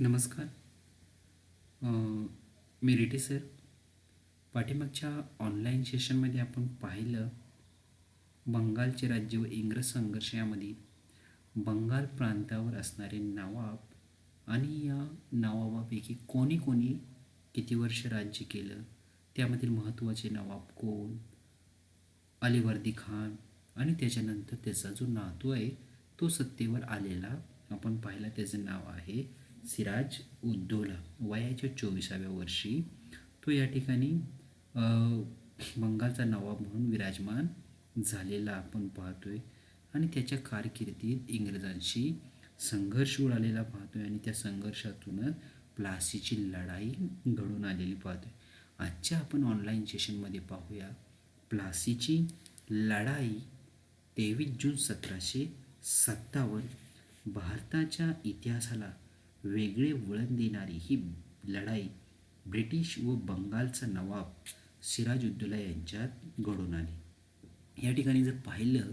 नमस्कार. अ, मी रेड्डी सर. पाठीमागच्या ऑनलाईन सेशनमध्ये आपण पाहिलं बंगालचे राज्य व इंग्रज संघर्ष यामध्ये बंगाल प्रांतावर असणारे नवाब आणि या नवाबापैकी कोणी कोणी किती वर्ष राज्य केलं, त्यामधील महत्त्वाचे नवाब कोण, अलीवर्दी खान आणि त्याच्यानंतर त्याचा जो नातू आहे तो सत्तेवर आलेला आपण पाहिला. त्याचं नाव आहे सिराज उद्दौला. वयाच्या 24व्या वर्षी तो या ठिकाणी अ, बंगालचा नवाब म्हणून विराजमान झालेला आपण पाहतोय आणि त्याच्या कारकिर्दीत इंग्रजांशी संघर्ष उडालेला पाहतोय आणि त्या संघर्षातूनच प्लासीची लढाई घडून आलेली पाहतोय. आजच्या आपण ऑनलाईन सेशनमध्ये पाहूया प्लासीची लढाई 23 जून 1757. भारताच्या इतिहासाला वेगळे वळण देणारी ही लढाई ब्रिटिश व बंगालचा नवाब सिराजुद्दौला यांच्यात घडून आली. या ठिकाणी जर पाहिलं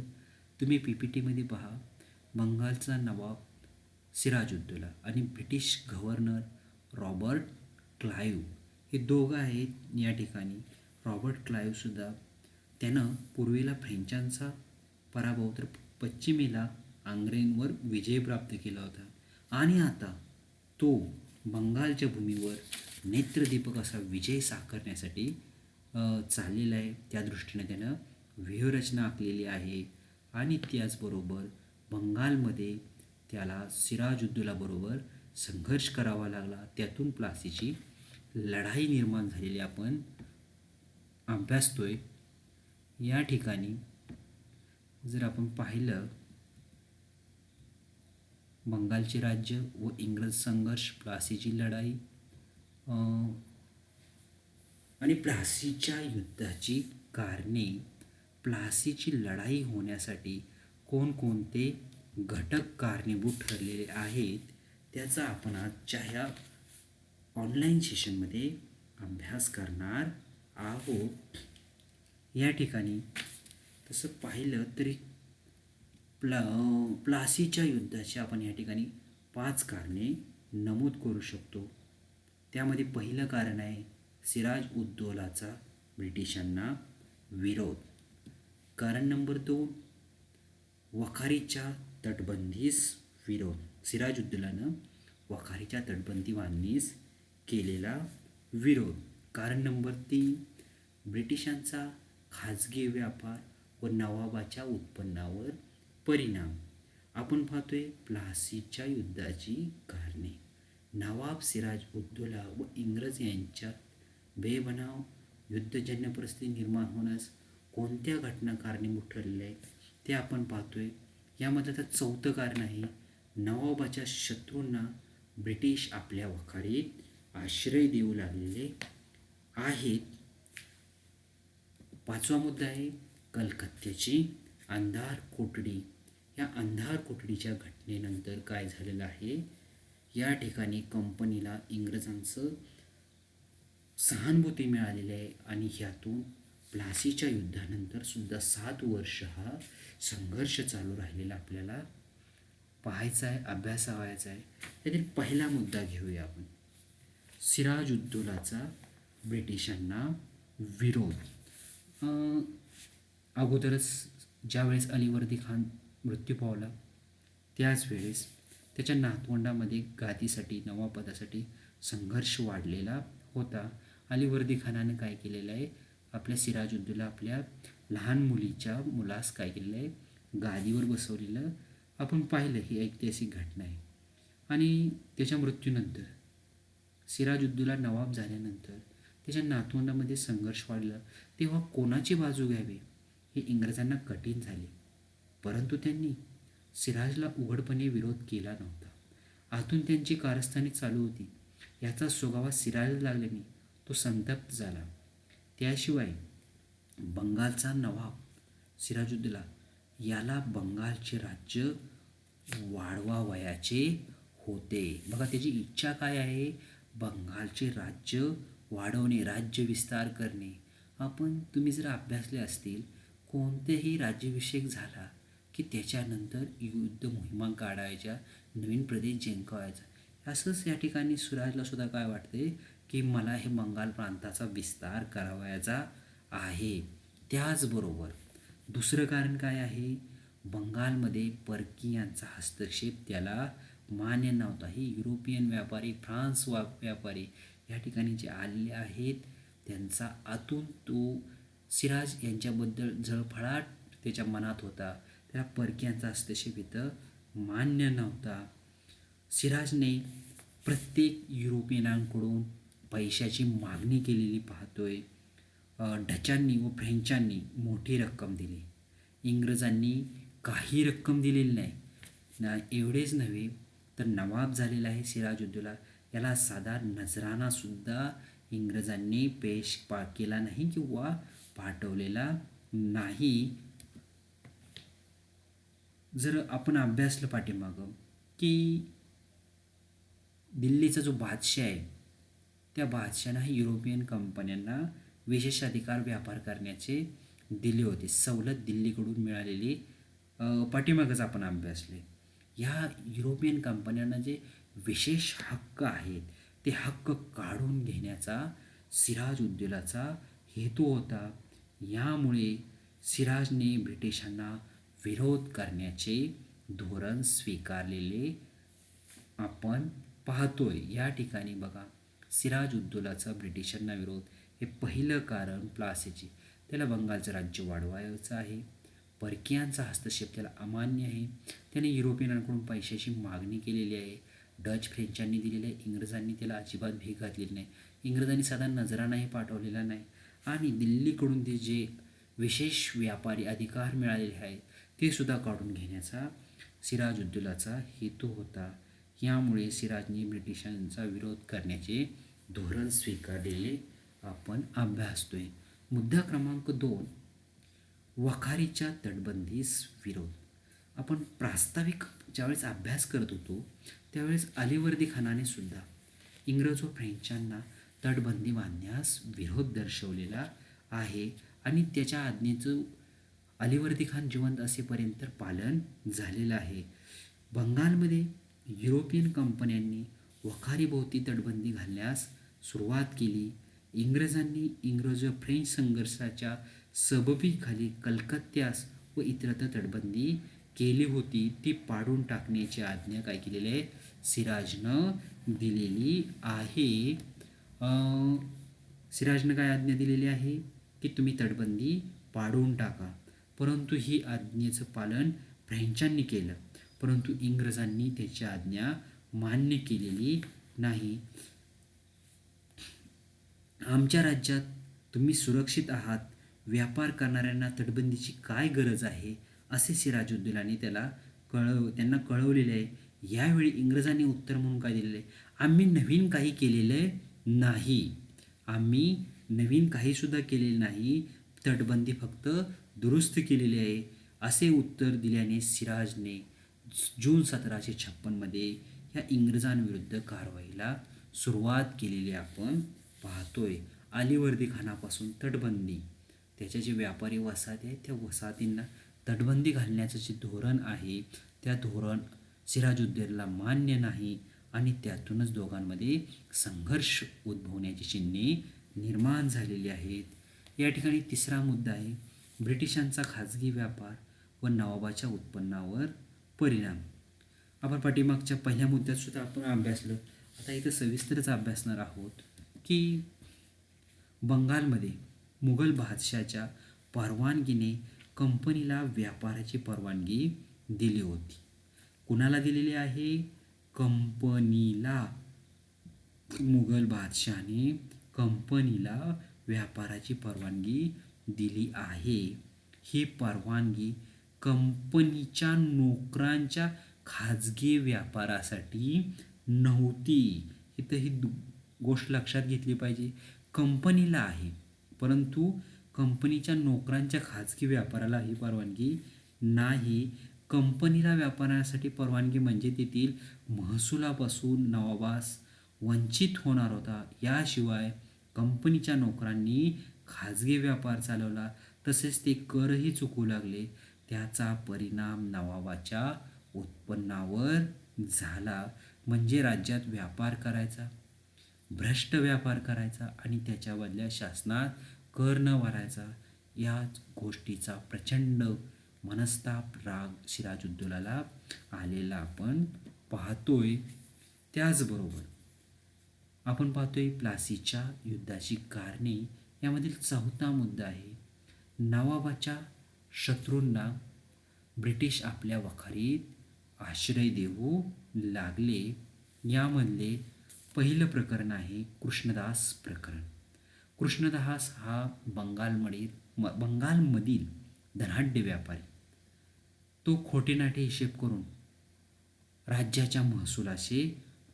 तुम्ही पी पी टीमध्ये पहा, बंगालचा नवाब सिराजुद्दौला आणि ब्रिटिश गव्हर्नर रॉबर्ट क्लाईव्ह हे दोघं आहेत. या ठिकाणी रॉबर्ट क्लाईव्हसुद्धा त्यानं पूर्वेला फ्रेंचांचा पराभव तर पश्चिमेला आंग्रेंवर विजय प्राप्त केला होता आणि आता तो बंगालच्या भूमीवर नेत्रदीपक असा विजय साकारण्यासाठी चाललेला आहे. त्या दृष्टीने त्यानं व्यूहरचना आखलेली आहे आणि त्याचबरोबर बंगालमध्ये त्याला सिराजुद्दौलाबरोबर संघर्ष करावा लागला. त्यातून प्लासीची लढाई निर्माण झालेली आपण अभ्यासतोय. या ठिकाणी जर आपण पाहिलं बंगालचे राज्य व इंग्रज संघर्ष, प्लासीची लढाई आणि प्लासीच्या युद्धाची कारणे, प्लासीची लढाई होण्यासाठी कोणकोणते घटक कारणीभूत ठरलेले आहेत, त्याचा आपण आजच्या ह्या ऑनलाईन सेशनमध्ये अभ्यास करणार आहोत. या ठिकाणी तसं पाहिलं तरी प्लासीच्या युद्धाची आपण या ठिकाणी 5 कारणे नमूद करू शकतो. त्यामध्ये पहिलं कारण आहे सिराज उद्दौलाचा ब्रिटिशांना विरोध. कारण नंबर 2, वखारीच्या तटबंदीस विरोध. सिराजुद्दौलानं वखारीच्या तटबंदी बांधणीस केलेला विरोध. कारण नंबर 3, ब्रिटिशांचा खाजगी व्यापार व नवाबाच्या उत्पन्नावर परिणाम. आपण पाहतोय प्लासीच्या युद्धाची कारणे. नवाब सिराज उद्दौला व इंग्रज यांच्यात बेबनाव युद्धजन्य परिस्थिती निर्माण होण्यास कोणत्या घटना कारणीभूत ठरलेल्या आहेत ते आपण पाहतोय. यामध्ये आता 4थं कारण आहे नवाबाच्या शत्रूंना ब्रिटिश आपल्या वखारीत आश्रय देऊ लागलेले आहेत. 5वा मुद्दा आहे कलकत्त्याची अंधार कोठडी. या अंधार कोठडीच्या घटनेनंतर काय झालेलं आहे, या ठिकाणी कंपनीला इंग्रजांचं सहानुभूती मिळालेली आहे आणि ह्यातून प्लासीच्या युद्धानंतर सुद्धा 7 वर्ष हा संघर्ष चालू राहिलेला आपल्याला पाहायचा आहे, अभ्यासावायचा आहे. यातील पहिला मुद्दा घेऊया आपण, सिराजुद्दौलाचा ब्रिटिशांना विरोध. अगोदरच ज्यावेळेस अलीवर्दी खान मृत्यू पावला त्याच वेळेस त्याच्या नातवंडामध्ये गादीसाठी, नवाबपदासाठी संघर्ष वाढलेला होता. अलीवर्दी खानाने काय केलेलं आहे, आपल्या सिराजुद्दौला आपल्या लहान मुलीच्या मुलास काय केलेलं आहे, गादीवर बसवलेलं आपण पाहिलं. ही ऐतिहासिक घटना आहे. आणि त्याच्या मृत्यूनंतर सिराजुद्दौला नवाब झाल्यानंतर त्याच्या नातवंडामध्ये संघर्ष वाढला. तेव्हा कोणाची बाजू घ्यावी हे इंग्रजांना कठीण झाले. परंतु त्यांनी सिराजला उघडपणे विरोध केला नव्हता. आतून त्यांची कारस्थानी चालू होती. याचा सुगावा सिराजला लागल्याने तो संतप्त झाला. त्याशिवाय बंगालचा नवाब सिराजुद्दौला याला बंगालचे राज्य वाढवावयाचे होते. बघा त्याची इच्छा काय आहे, बंगालचे राज्य वाढवणे, राज्य विस्तार करणे. तुम्ही जर अभ्यासले असतील, कोणतेही राज्याभिषेक झाला की त्याच्यानंतर युद्ध मोहिमा काढायच्या, नवीन प्रदेश जिंकावायचा. असंच या ठिकाणी सिराजला सुद्धा काय वाटते की मला हे बंगाल प्रांताचा विस्तार करावयाचा आहे. त्याचबरोबर दुसरं कारण काय आहे, बंगालमध्ये परकीयांचा हस्तक्षेप त्याला मान्य नव्हता. हे युरोपियन व्यापारी, व्यापारी या ठिकाणी जे आलेले आहेत त्यांचा आतून तो सिराज यांच्याबद्दल जळफळाट त्याच्या मनात होता. त्याला परकीयांचा हस्तक्षेप इथं मान्य नव्हता. सिराजने प्रत्येक युरोपियनांकडून पैशाची मागणी केलेली पाहतोय. डचांनी व फ्रेंचांनी मोठी रक्कम दिली, इंग्रजांनी काही रक्कम दिलेली नाही. एवढेच नव्हे तर नवाब झालेला आहे सिराजुद्दौला, याला साधा नजरानासुद्धा इंग्रजांनी पेश केला नाही किंवा पाठवलेला नाही. जर आपण अभ्यासलं पाठीमागं की दिल्लीचा जो बादशाह आहे त्या बादशाहानं युरोपियन कंपन्यांना विशेषाधिकार व्यापार करण्याचे दिले होते, सवलत दिल्लीकडून मिळालेली पाठीमागच आपण अभ्यासले. या युरोपियन कंपन्यांना जे विशेष हक्क आहेत ते हक्क काढून घेण्याचा सिराजउद्दौलाचा हेतू होता. यामुळे सिराजने ब्रिटिशांना विरोध करण्याचे धोरण स्वीकारलेले आपण पाहतोय. या ठिकाणी बघा, सिराजउद्दौलाचा ब्रिटिशांना विरोध हे पहिलं कारण प्लासीची, त्याला बंगालचं राज्य वाढवायचं आहे. परकीयांचा हस्तक्षेप त्याला अमान्य आहे. त्याने युरोपियनांकडून पैशाची मागणी केलेली आहे. डच फ्रेंचांनी दिलेले आहे, इंग्रजांनी त्याला अजिबात भीक घातलेली नाही. इंग्रजांनी साधा नजरानाही पाठवलेला नाही. आणि दिल्लीकडून ते जे विशेष व्यापारी अधिकार मिळालेले आहेत ते सुद्धा काढून घेण्याचा सिराजउद्दौलाचा हेतू होता. यामुळे सिराजने ब्रिटिशांचा विरोध करण्याचे धोरण स्वीकारलेले आपण अभ्यासतोय. मुद्दा क्रमांक 2, वखारीच्या तटबंदीस विरोध. आपण प्रास्ताविक ज्यावेळेस अभ्यास करत होतो त्यावेळेस अलीवर्दी खानाने सुद्धा इंग्रज व फ्रेंचांना तटबंदी बांधण्यास विरोध दर्शवलेला आहे आणि त्याच्या आज्ञेचं अलीवर्दी खान जिवंत असेपर्यंत पालन झालेलं आहे. बंगालमध्ये युरोपियन कंपन्यांनी वखारीभोवती तटबंदी घालण्यास सुरुवात केली. इंग्रजांनी इंग्रज व फ्रेंच संघर्षाच्या सबबीखाली कलकत्त्यास व इतरत्र तटबंदी केली होती, ती पाडून टाकण्याची आज्ञा काय केलेली आहे, सिराजनं दिलेली आहे. सिराजनं काय आज्ञा दिलेली आहे की तुम्ही तटबंदी पाडून टाका. परंतु ही आज्ञेचं पालन फ्रेंचांनी केलं, परंतु इंग्रजांनी त्याची आज्ञा मान्य केलेली नाही. आमच्या राज्यात तुम्ही सुरक्षित आहात, व्यापार करणाऱ्यांना तटबंदीची काय गरज आहे असे सिराजउद्दौलाने त्यांना कळवलेले आहे. यावेळी इंग्रजांनी उत्तर म्हणून काय दिलेलं आहे, आम्ही नवीन काही केलेलं नाही, आम्ही नवीन काहीसुद्धा केलेलं नाही, तटबंदी फक्त दुरुस्त केलेली आहे असे उत्तर दिल्याने सिराजने जून 1756 या इंग्रजांविरुद्ध कारवाईला सुरुवात केलेली आपण पाहतोय. अलीवर्दी खानापासून तटबंदी, त्याचे जे व्यापारी वसाहती आहेत त्या वसाहतींना तटबंदी घालण्याचं जे धोरण आहे त्या धोरण सिराजउद्दौलाला मान्य नाही आणि त्यातूनच दोघांमध्ये संघर्ष उद्भवण्याची चिन्हे निर्माण झालेली आहेत. या ठिकाणी तिसरा मुद्दा आहे ब्रिटिशांचा खाजगी व्यापार व नवाबाच्या उत्पन्नावर परिणाम. आपण पाठीमागच्या पहिल्या मुद्द्यात सुद्धा आपण अभ्यासलं, आता इथं सविस्तरच अभ्यासणार आहोत की बंगालमध्ये मुघल बादशाहाच्या परवानगीने कंपनीला व्यापाराची परवानगी दिली होती. कुणाला दिलेली आहे, कंपनीला. मुघल बादशाहाने कंपनीला व्यापाराची परवानगी दिली आहे. ही परवानगी कंपनीच्या नोकरांच्या खाजगी व्यापारासाठी नव्हती. इथं ही गोष्ट लक्षात घेतली पाहिजे. कंपनीला आहे परंतु कंपनीच्या नोकरांच्या खाजगी व्यापाराला ही परवानगी नाही. कंपनीला व्यापारासाठी परवानगी म्हणजे तेथील महसुलापासून नवाबास वंचित होणार होता. याशिवाय कंपनीच्या नोकरांनी खाजगी व्यापार चालवला तसेच ते करही चुकू लागले. त्याचा परिणाम नवाबाच्या उत्पन्नावर झाला. म्हणजे राज्यात व्यापार करायचा, भ्रष्ट व्यापार करायचा आणि त्याच्या बदल्या शासनात कर न भरायचा. या गोष्टीचा प्रचंड मनस्ताप, राग सिराजुद्दौलाला आलेला आपण पाहतोय. त्याचबरोबर आपण पाहतोय प्लासीच्या युद्धाची कारणे. यामधील चौथा मुद्दा आहे, नवाबाच्या शत्रूंना ब्रिटिश आपल्या वखारीत आश्रय देऊ लागले. यामधले पहिलं प्रकरण आहे कृष्णदास प्रकरण. कृष्णदास हा बंगालमधील धनाढ्य व्यापारी. तो खोटेनाटे हिशेब करून राज्याच्या महसुलाचे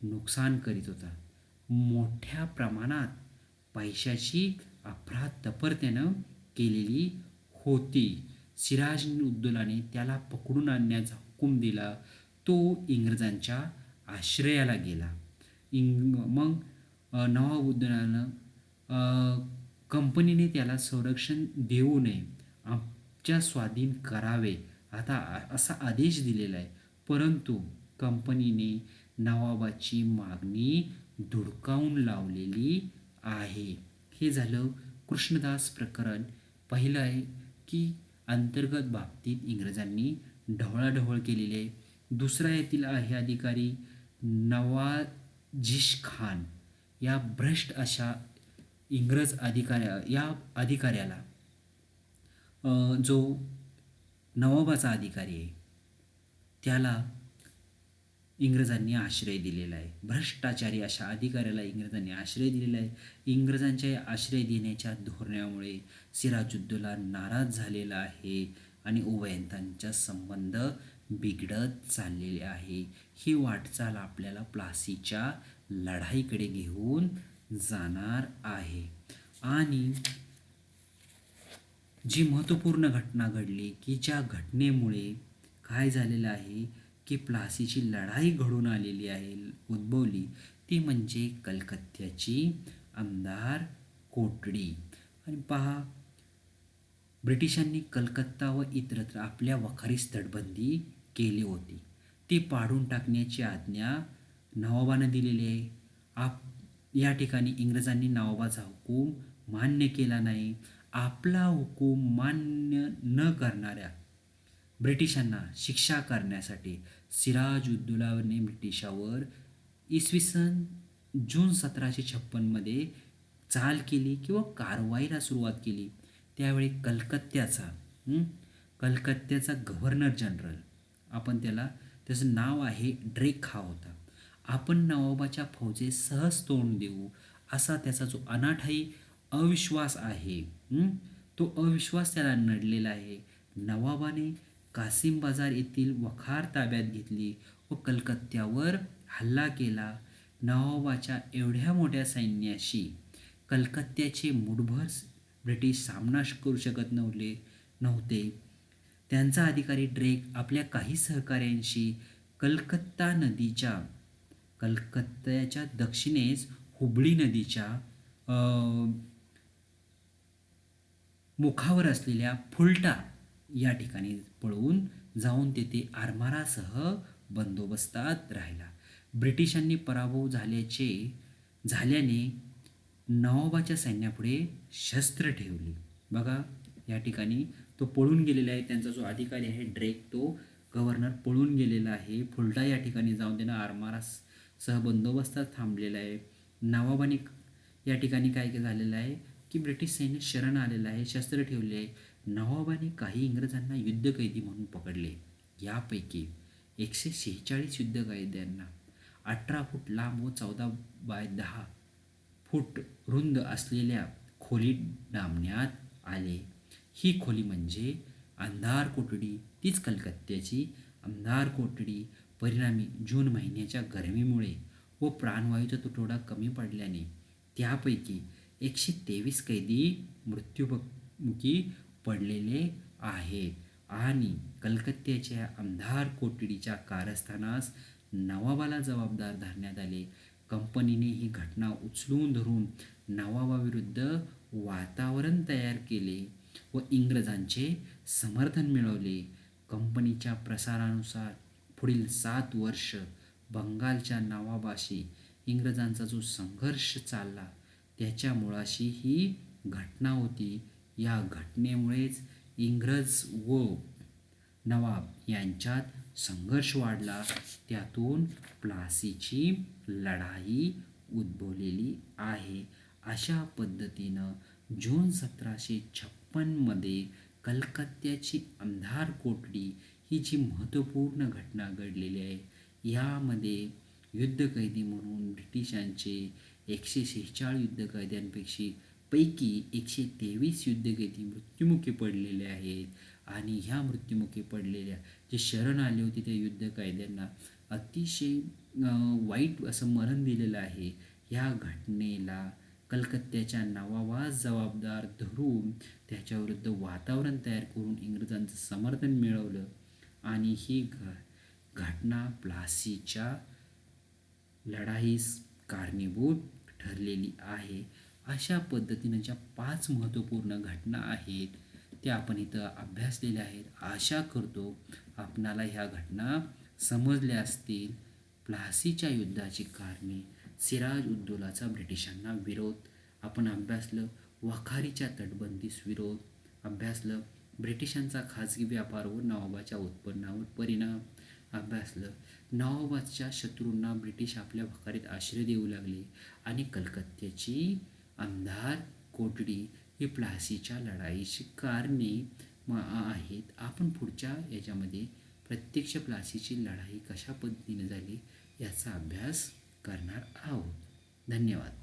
नुकसान करीत होता. मोठ्या प्रमाणात पैशाची अफरातफर त्यानं केलेली होती. सिराजउद्दौलाने त्याला पकडून आणण्याचा हुकूम दिला. तो इंग्रजांच्या आश्रयाला गेला. मग नवाबुद्दौलानं कंपनीने त्याला संरक्षण देऊ नये, आमच्या स्वाधीन करावे आता असा आदेश दिलेला आहे. परंतु कंपनीने नवाबाची मागणी धुडकावून लावलेली आहे. हे झालं कृष्णदास प्रकरण. पहिलं आहे की अंतर्गत बाबतीत इंग्रजांनी ढवळाढवळ केलेली आहे. दुसरा येथील आहे अधिकारी नवाजिश खान. या भ्रष्ट अशा इंग्रज अधिकाऱ्याला जो नवाबाचा अधिकारी आहे त्याला इंग्रजांनी आश्रय दिलेला आहे. भ्रष्टाचारी अशा अधिकाऱ्याला इंग्रजांनी आश्रय दिलेला आहे. इंग्रजांच्या आश्रय देण्याच्या धोरणामुळे सिराजुद्दौला नाराज झालेला आहे आणि उभयतांचा संबंध बिघडत चाललेले आहे. ही वाटचाल आपल्याला प्लासीच्या लढाईकडे घेऊन जाणार आहे. आणि जी महत्त्वपूर्ण घटना घडली की ज्या घटनेमुळे काय झालेलं आहे की प्लासीची लढाई घडून आलेली आहे, उद्भवली, ती म्हणजे कलकत्त्याची आमदार कोठडी. आणि पहा, ब्रिटिशांनी कलकत्ता व इतरत्र आपल्या वखारीस तटबंदी केली होती. ती पाडून टाकण्याची आज्ञा नवाबानं दिलेली आहे. या ठिकाणी इंग्रजांनी नवाबाचा हुकूम मान्य केला नाही. आपला हुकूम मान्य न करणाऱ्या ब्रिटिशांना शिक्षा करण्यासाठी सिराजुद्दौलाने ब्रिटिशावर इसवी सन जून 1756 चाल केली किंवा कारवाईला सुरुवात केली. त्यावेळी कलकत्त्याचा गव्हर्नर जनरल, आपण त्याचं नाव आहे ड्रेक हा होता. आपण नवाबाच्या फौजेस सहज तोंड देऊ असा त्याचा जो अनाठायी अविश्वास आहे, तो अविश्वास त्याला नडलेला आहे. नवाबाने कासिम बाजार येथील वखार ताब्यात घेतली व कलकत्त्यावर हल्ला केला. नवाबाच्या एवढ्या मोठ्या सैन्याशी कलकत्त्याचे मुठभर ब्रिटिश सामना करू शकत नव्हते. त्यांचा अधिकारी ड्रेक आपल्या काही सहकाऱ्यांशी कलकत्त्याच्या दक्षिणेस हुबळी नदीच्या मुखावर असलेल्या फुलटा या ठिकाणी पळून जाऊन तेथे आरमारासह बंदोबस्तात राहिला. ब्रिटिशांनी पराभव झाल्याने नवाबाच्या सैन्यापुढे शस्त्र ठेवली. बघा, या ठिकाणी तो पळून गेलेला आहे. त्यांचा जो अधिकारी आहे ड्रेक, तो गव्हर्नर पळून गेलेला आहे. फुलटा या ठिकाणी जाऊन त्यांना आरमारासह बंदोबस्तात थांबलेला आहे. नवाबाने या ठिकाणी काय झालेलं आहे की ब्रिटिश सैन्य शरण आलेलं आहे, शस्त्र ठेवले आहे. नवाबाने काही इंग्रजांना युद्धकैदी म्हणून पकडले. यापैकी 146 युद्धकैद्यांना 18 फूट लांब व 14 बाय 10 फूट रुंद असलेल्या खोलीत डांबण्यात आले. ही खोली म्हणजे अंधार कोठडी, तीच कलकत्त्याची अंधार कोठडी. परिणामी जून महिन्याच्या गरमीमुळे व प्राणवायूचा तुटवडा कमी पडल्याने त्यापैकी 123 कैदी मृत्युमुखी पडलेले आहेत. आणि कलकत्त्याच्या अंधार कोठडीच्या कारस्थानास नवाबाला जबाबदार धरण्यात आले. कंपनीने ही घटना उचलून धरून नवाबाविरुद्ध वातावरण तयार केले व इंग्रजांचे समर्थन मिळवले. कंपनीच्या प्रसारानुसार पुढील 7 वर्ष बंगालच्या नवाबाशी इंग्रजांचा जो संघर्ष चालला त्याच्या मुळाशी ही घटना होती. या घटनेमुळेच इंग्रज व नवाब यांच्यात संघर्ष वाढला. त्यातून प्लासीची लढाई उद्भवलेली आहे. अशा पद्धतीनं जून 1756मध्ये कलकत्त्याची अंधार कोठडी ही जी महत्त्वपूर्ण घटना घडलेली आहे. यामध्ये युद्धकैदी म्हणून ब्रिटिशांचे 146 युद्धकैद्यांपेक्षा पैकी 123 युद्धकैदी मृत्युमुखी पडलेले आहेत. आणि ह्या मृत्युमुखी पडलेल्या जे शरण आले होते त्या युद्धकायद्यांना अतिशय वाईट असं मरण दिलेलं आहे. ह्या घटनेला कलकत्त्याच्या नवाबास जबाबदार धरून त्याच्याविरुद्ध वातावरण तयार करून इंग्रजांचं समर्थन मिळवलं आणि ही घटना प्लासीच्या लढाईस कारणीभूत ठरलेली आहे. अशा पद्धतीनं ज्या 5 महत्त्वपूर्ण घटना आहेत त्या आपण इथं अभ्यासलेल्या आहेत. आशा करतो आपणाला ह्या घटना समजल्या असतील. प्लासीच्या युद्धाची कारणे, सिराज उद्दौलाचा ब्रिटिशांना विरोध आपण अभ्यासलं, वखारीच्या तटबंदीस विरोध अभ्यासलं, ब्रिटिशांचा खाजगी व्यापार व नवाबाच्या उत्पन्नावर परिणाम अभ्यासलं, नवाबाच्या शत्रूंना ब्रिटिश आपल्या वखारीत आश्रय देऊ लागले आणि कलकत्त्याची अंधार कोठडी ही प्लासीच्या लढाईची कारणे आहेत. आपण पुढच्या याच्यामध्ये प्रत्यक्ष प्लासीची लढाई कशा पद्धतीने झाली याचा अभ्यास करणार आहोत. धन्यवाद.